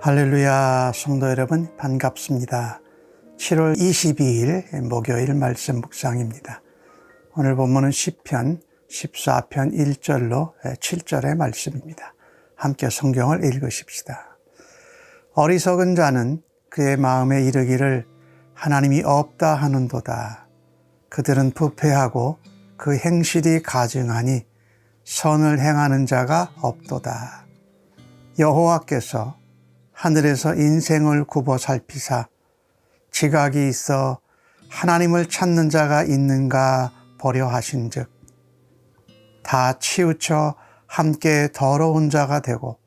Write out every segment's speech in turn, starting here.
할렐루야, 성도 여러분 반갑습니다. 7월 22일 목요일 말씀 묵상입니다. 오늘 본문은 시편 14편 1절로 7절의 말씀입니다. 함께 성경을 읽으십시다. 어리석은 자는 그의 마음에 이르기를 하나님이 없다 하는도다. 그들은 부패하고 그 행실이 가증하니 선을 행하는 자가 없도다. 여호와께서 하늘에서 인생을 굽어 살피사 지각이 있어 하나님을 찾는 자가 있는가 보려 하신즉 다 치우쳐 함께 더러운 자가 되고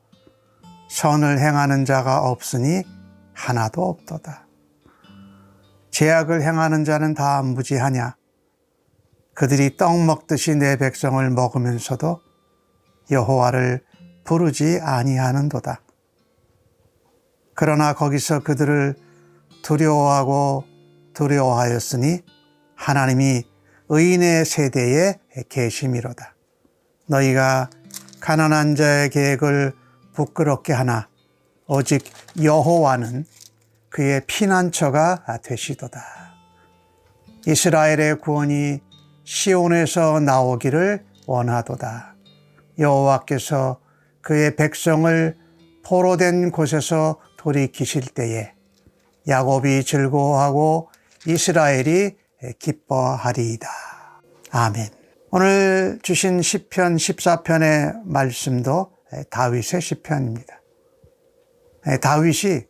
선을 행하는 자가 없으니 하나도 없도다. 죄악을 행하는 자는 다 무지하냐? 그들이 떡 먹듯이 내 백성을 먹으면서도 여호와를 부르지 아니하는도다. 그러나 거기서 그들을 두려워하였으니 하나님이 의인의 세대에 계심이로다. 너희가 가난한 자의 계획을 부끄럽게 하나 오직 여호와는 그의 피난처가 되시도다. 이스라엘의 구원이 시온에서 나오기를 원하도다. 여호와께서 그의 백성을 포로된 곳에서 돌이키실 때에 야곱이 즐거워하고 이스라엘이 기뻐하리이다. 아멘. 오늘 주신 시편 14편의 말씀도 다윗의 시편입니다. 다윗이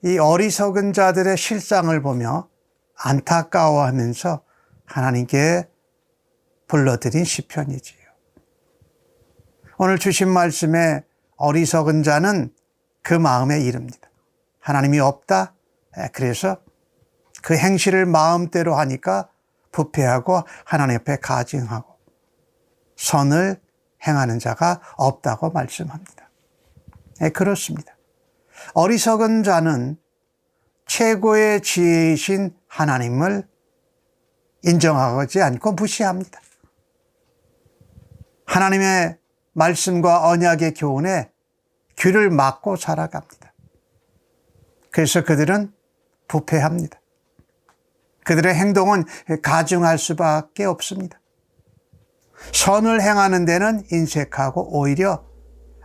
이 어리석은 자들의 실상을 보며 안타까워하면서 하나님께 불러드린 시편이지요. 오늘 주신 말씀에 어리석은 자는 그 마음에 이릅니다. 하나님이 없다? 그래서 그 행실을 마음대로 하니까 부패하고 하나님 앞에 가증하고 선을 행하는 자가 없다고 말씀합니다. 그렇습니다. 어리석은 자는 최고의 지혜이신 하나님을 인정하지 않고 무시합니다. 하나님의 말씀과 언약의 교훈에 귀를 막고 살아갑니다. 그래서 그들은 부패합니다. 그들의 행동은 가증할 수밖에 없습니다. 선을 행하는 데는 인색하고 오히려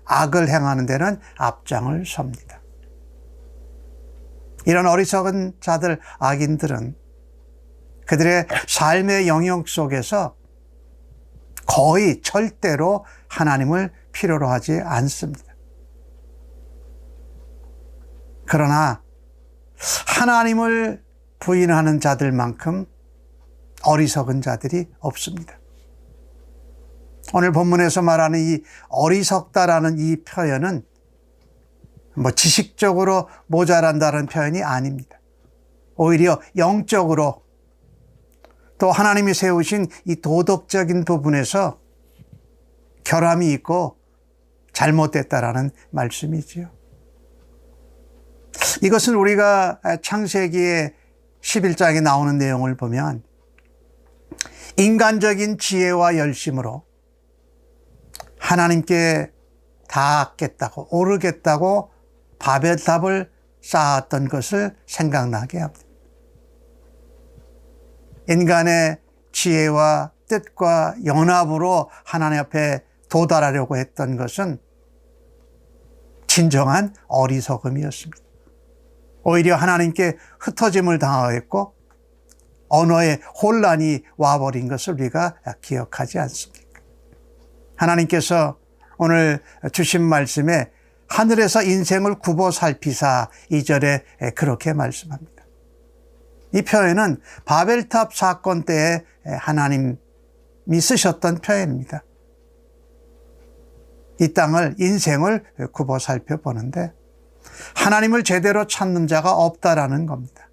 악을 행하는 데는 앞장을 섭니다. 이런 어리석은 자들, 악인들은 그들의 삶의 영역 속에서 거의 절대로 하나님을 필요로 하지 않습니다. 그러나 하나님을 부인하는 자들만큼 어리석은 자들이 없습니다. 오늘 본문에서 말하는 이 어리석다라는 이 표현은 지식적으로 모자란다는 표현이 아닙니다. 오히려 영적으로 또 하나님이 세우신 이 도덕적인 부분에서 결함이 있고 잘못됐다라는 말씀이지요. 이것은 우리가 창세기의 11장에 나오는 내용을 보면 인간적인 지혜와 열심으로 하나님께 닿겠다고 오르겠다고 바벨탑을 쌓았던 것을 생각나게 합니다. 인간의 지혜와 뜻과 연합으로 하나님 앞에 도달하려고 했던 것은 진정한 어리석음이었습니다. 오히려 하나님께 흩어짐을 당하였고 언어의 혼란이 와버린 것을 우리가 기억하지 않습니까? 하나님께서 오늘 주신 말씀에 하늘에서 인생을 굽어 살피사 2절에 그렇게 말씀합니다. 이 표현은 바벨탑 사건 때에 하나님이 쓰셨던 표현입니다. 이 땅을 인생을 굽어 살펴보는데 하나님을 제대로 찾는 자가 없다라는 겁니다.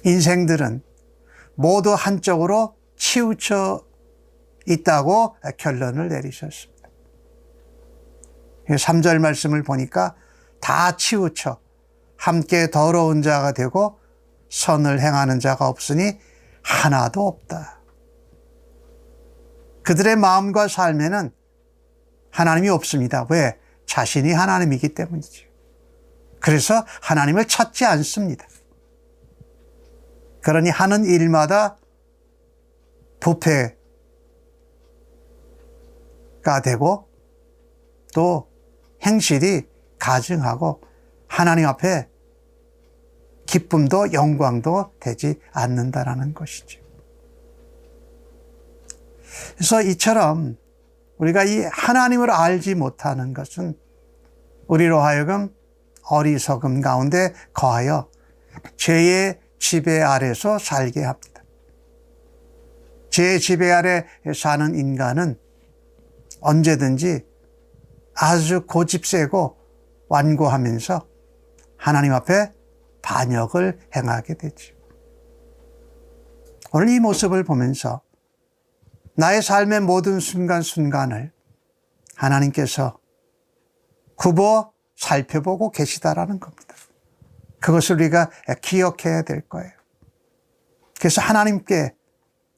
인생들은 모두 한쪽으로 치우쳐 있다고 결론을 내리셨습니다. 3절 말씀을 보니까 다 치우쳐 함께 더러운 자가 되고 선을 행하는 자가 없으니 하나도 없다. 그들의 마음과 삶에는 하나님이 없습니다. 왜? 자신이 하나님이기 때문이죠. 그래서 하나님을 찾지 않습니다. 그러니 하는 일마다 부패가 되고 또 행실이 가증하고 하나님 앞에 기쁨도 영광도 되지 않는다라는 것이죠. 그래서 이처럼 우리가 이 하나님을 알지 못하는 것은 우리로 하여금 어리석음 가운데 거하여 죄의 지배 아래서 살게 합니다. 죄의 지배 아래 사는 인간은 언제든지 아주 고집세고 완고하면서 하나님 앞에 반역을 행하게 되죠. 오늘 이 모습을 보면서 나의 삶의 모든 순간순간을 하나님께서 굽어 살펴보고 계시다라는 겁니다. 그것을 우리가 기억해야 될 거예요. 그래서 하나님께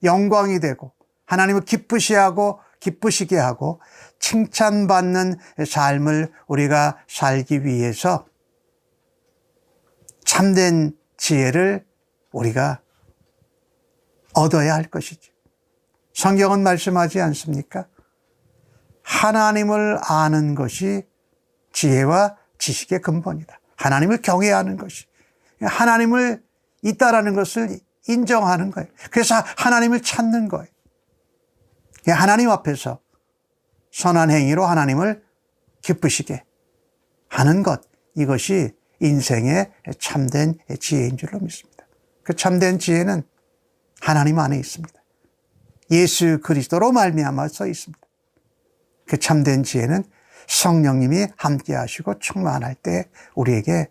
영광이 되고 하나님을 기쁘시게 하고 칭찬받는 삶을 우리가 살기 위해서 참된 지혜를 우리가 얻어야 할 것이죠. 성경은 말씀하지 않습니까? 하나님을 아는 것이 지혜와 지식의 근본이다. 하나님을 경외하는 것이, 하나님을 있다라는 것을 인정하는 거예요. 그래서 하나님을 찾는 거예요. 하나님 앞에서 선한 행위로 하나님을 기쁘시게 하는 것, 이것이 인생의 참된 지혜인 줄로 믿습니다. 그 참된 지혜는 하나님 안에 있습니다. 예수 그리스도로 말미암아 써 있습니다. 그 참된 지혜는 성령님이 함께 하시고 충만할 때 우리에게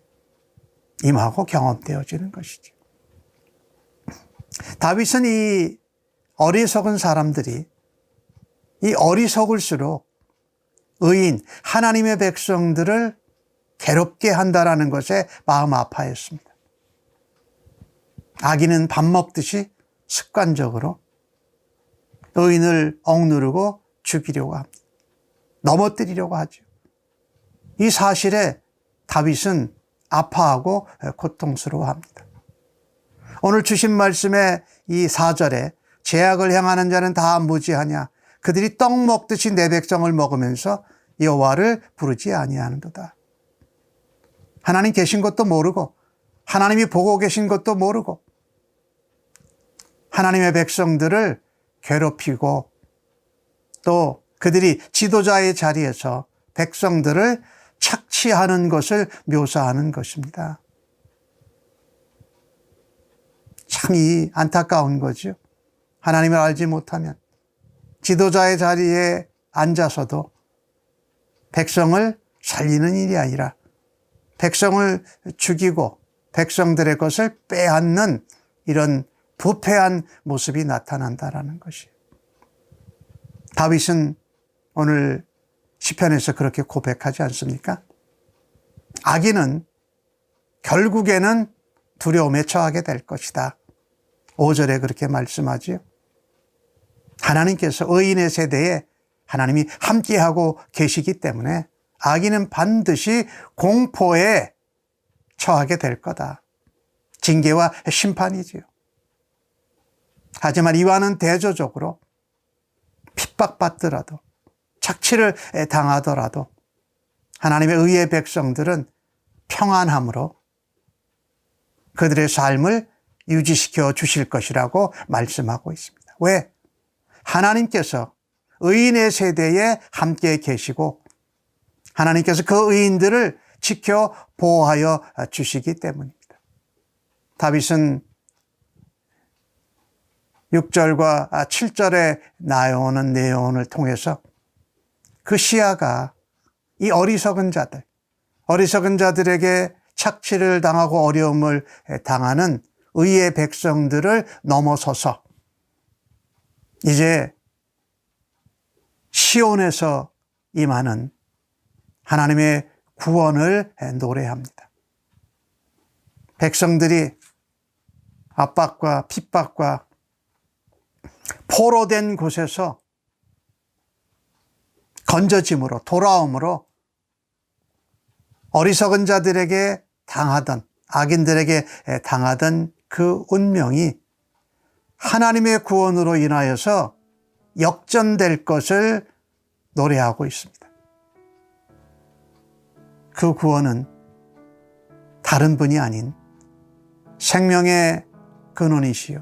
임하고 경험되어지는 것이죠. 다윗은 이 어리석은 사람들이 이 어리석을수록 의인, 하나님의 백성들을 괴롭게 한다라는 것에 마음 아파했습니다. 악인은 밥 먹듯이 습관적으로 의인을 억누르고 죽이려고 합니다. 넘어뜨리려고 하죠. 이 사실에 다윗은 아파하고 고통스러워합니다. 오늘 주신 말씀의 이 4절에 죄악을 행하는 자는 다 무지하냐, 그들이 떡 먹듯이 내 백성을 먹으면서 여호와를 부르지 아니하는도다. 하나님 계신 것도 모르고 하나님이 보고 계신 것도 모르고 하나님의 백성들을 괴롭히고 또 그들이 지도자의 자리에서 백성들을 착취하는 것을 묘사하는 것입니다. 참 이 안타까운 거죠. 하나님을 알지 못하면 지도자의 자리에 앉아서도 백성을 살리는 일이 아니라 백성을 죽이고 백성들의 것을 빼앗는 이런 부패한 모습이 나타난다라는 것이에요. 다윗은 오늘 시편에서 그렇게 고백하지 않습니까? 악인은 결국에는 두려움에 처하게 될 것이다. 5절에 그렇게 말씀하지요. 하나님께서 의인의 세대에 하나님이 함께하고 계시기 때문에 악인은 반드시 공포에 처하게 될 거다. 징계와 심판이지요. 하지만 이와는 대조적으로 핍박받더라도 착취를 당하더라도 하나님의 의의 백성들은 평안함으로 그들의 삶을 유지시켜 주실 것이라고 말씀하고 있습니다. 왜? 하나님께서 의인의 세대에 함께 계시고 하나님께서 그 의인들을 지켜 보호하여 주시기 때문입니다. 다윗은 6절과 7절에 나오는 내용을 통해서 그 시야가 이 어리석은 자들에게 착취를 당하고 어려움을 당하는 의의 백성들을 넘어서서 이제 시온에서 임하는 하나님의 구원을 노래합니다. 백성들이 압박과 핍박과 포로된 곳에서 건져짐으로 돌아옴으로 어리석은 자들에게 당하던, 악인들에게 당하던 그 운명이 하나님의 구원으로 인하여서 역전될 것을 노래하고 있습니다. 그 구원은 다른 분이 아닌 생명의 근원이시요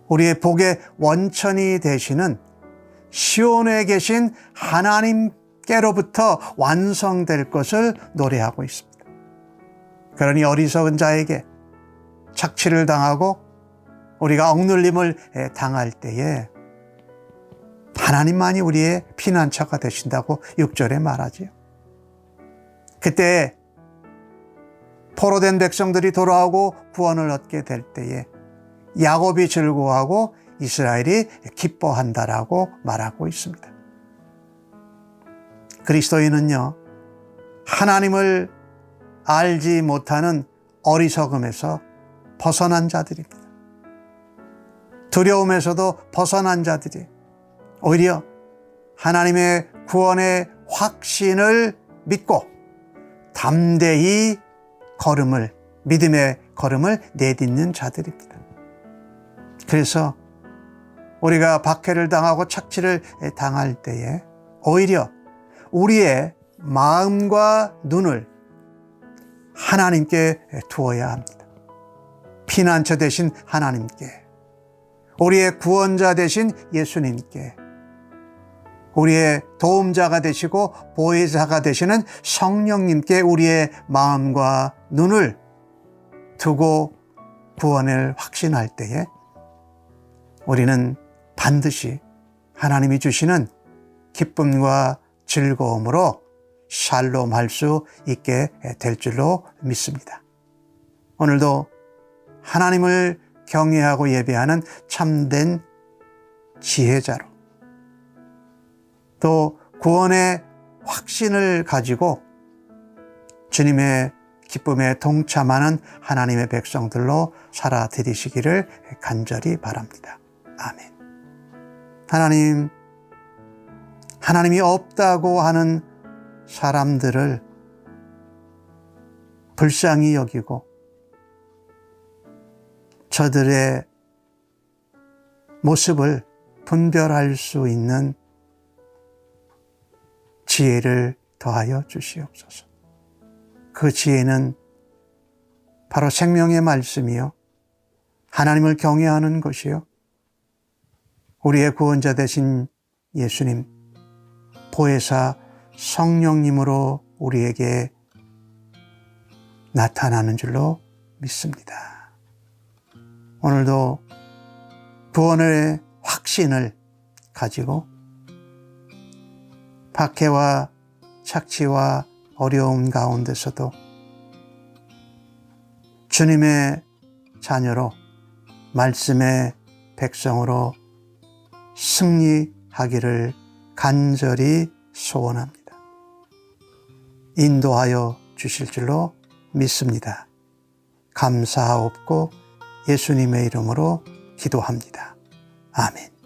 우리의 복의 원천이 되시는 시온에 계신 하나님께로부터 완성될 것을 노래하고 있습니다. 그러니 어리석은 자에게 착취를 당하고 우리가 억눌림을 당할 때에 하나님만이 우리의 피난처가 되신다고 6절에 말하지요. 그때 포로된 백성들이 돌아오고 구원을 얻게 될 때에 야곱이 즐거워하고 이스라엘이 기뻐한다라고 말하고 있습니다. 그리스도인은요, 하나님을 알지 못하는 어리석음에서 벗어난 자들입니다. 두려움에서도 벗어난 자들이 오히려 하나님의 구원의 확신을 믿고 담대히 믿음의 걸음을 내딛는 자들입니다. 그래서 우리가 박해를 당하고 착취를 당할 때에 오히려 우리의 마음과 눈을 하나님께 두어야 합니다. 피난처 되신 하나님께, 우리의 구원자 되신 예수님께, 우리의 도움자가 되시고 보혜자가 되시는 성령님께 우리의 마음과 눈을 두고 구원을 확신할 때에 우리는 반드시 하나님이 주시는 기쁨과 즐거움으로 샬롬할 수 있게 될 줄로 믿습니다. 오늘도 하나님을 경외하고 예배하는 참된 지혜자로, 또 구원의 확신을 가지고 주님의 기쁨에 동참하는 하나님의 백성들로 살아드리시기를 간절히 바랍니다. 아멘. 하나님이 없다고 하는 사람들을 불쌍히 여기고 저들의 모습을 분별할 수 있는 지혜를 더하여 주시옵소서. 그 지혜는 바로 생명의 말씀이요, 하나님을 경외하는 것이요, 우리의 구원자 되신 예수님, 보혜사 성령님으로 우리에게 나타나는 줄로 믿습니다. 오늘도 구원의 확신을 가지고 박해와 착취와 어려움 가운데서도 주님의 자녀로, 말씀의 백성으로 승리하기를 간절히 소원합니다. 인도하여 주실 줄로 믿습니다. 감사하옵고 예수님의 이름으로 기도합니다. 아멘.